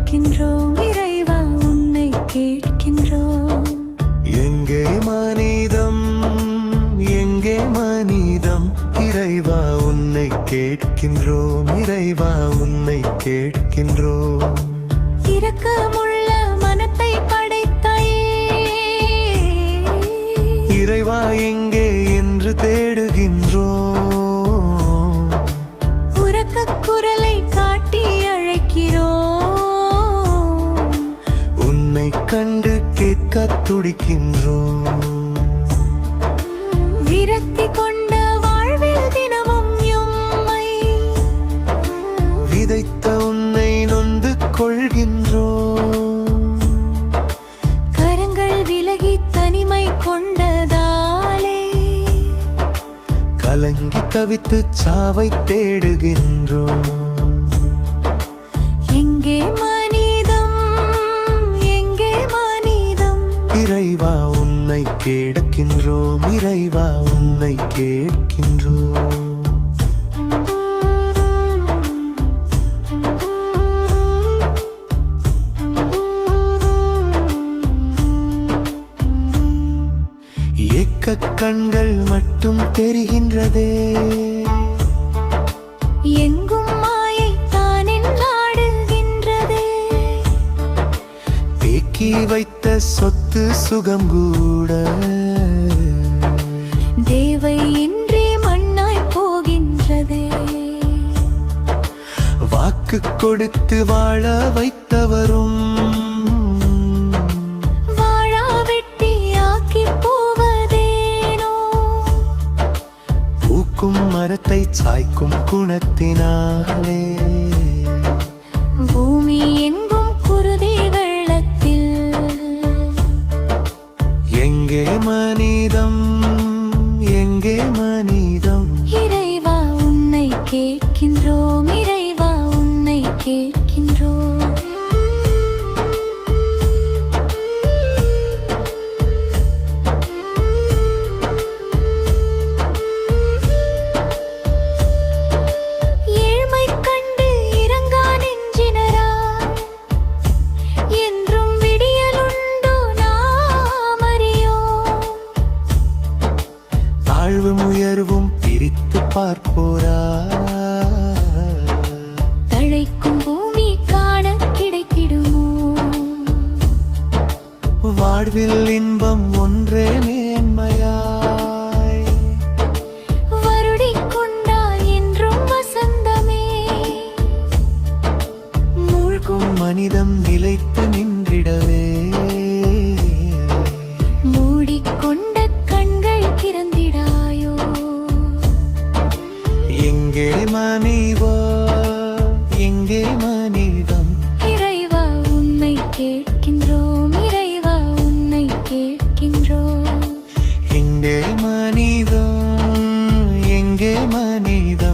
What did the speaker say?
கேட்கின்றோம் இறைவா உன்னை கேட்கின்றோம். எங்கே மனிதம் எங்கே மனிதம் இறைவா உன்னை கேட்கின்றோம் இறைவா உன்னை கேட்கின்றோம். இரக்கமுள்ள மனத்தை படைத்தாயே இறைவா எங்கே என்று தேடுகின்றோம். உரக்கக் குரலை காட்டி அழைக்கிறோம். உன்னை கண்டு கேட்கத் துடிக்கின்றோம். விரக்தி கொண்ட வாழ்வில் தினமும் எம்மை விதைத்த உன்னை நொந்து கொள்கின்றோம். கரங்கள் விலகி தனிமை கொண்டதாலே கலங்கி தவித்து சாவை தேடுகின்றோம். எங்கே மனிதம் எங்கே மனிதம் இறைவா உன்னை கேட்கின்றோம் இறைவா உன்னை கேட்கின்றோம். ஏக்கக் கண்கள் மட்டும் தெரிகின்றதே எங்கும் மாயை தானின் நாடுகின்றதே. தேக்கி வைத்த சொத்து சுகம் கூட தேவை இன்றி மண்ணாய் போகின்றதே. வாக்கு கொடுத்து வாழ வைத்தவரும் வாழா வெட்டி ஆக்கி போவதேனோ. பூக்கும் மரத்தை சாய்க்கும் குணத்தினாலே பூமி எங்கும் குருதி வெள்ளத்தில். எங்கே மனிதம் எங்கே மனிதம் இறைவா உன்னை கேட்கின்றோம் இறைவா உன்னை கேட்கின்றோம். ஏழ்மை கண்டு இரங்கா நெஞ்சினரா என்றும் விடியலுண்டோ நாம் அறியோம். தாழ்வும் உயர்வும் பிரித்து பார்ப்போரா தழைக்கும் பூமி காண கிடைத்திடுமோ. வாழ்வில் இன்பம் ஒன்றே மேன்மையாய் வருடிக் கொண்டால் என்றும் வசந்தமே. மூழ்கும் மனிதம் நிலைத்து நின்றிடவே மூடிக்கொண்ட கண்கள் திறந்திடாயோ. எங்கே மனிதா எங்கே மனிதம் இறைவா உன்னை கேட்கின்றோம் இறைவா உன்னை கேட்கின்றோம். எங்கே மனிதம் எங்கே மனிதம்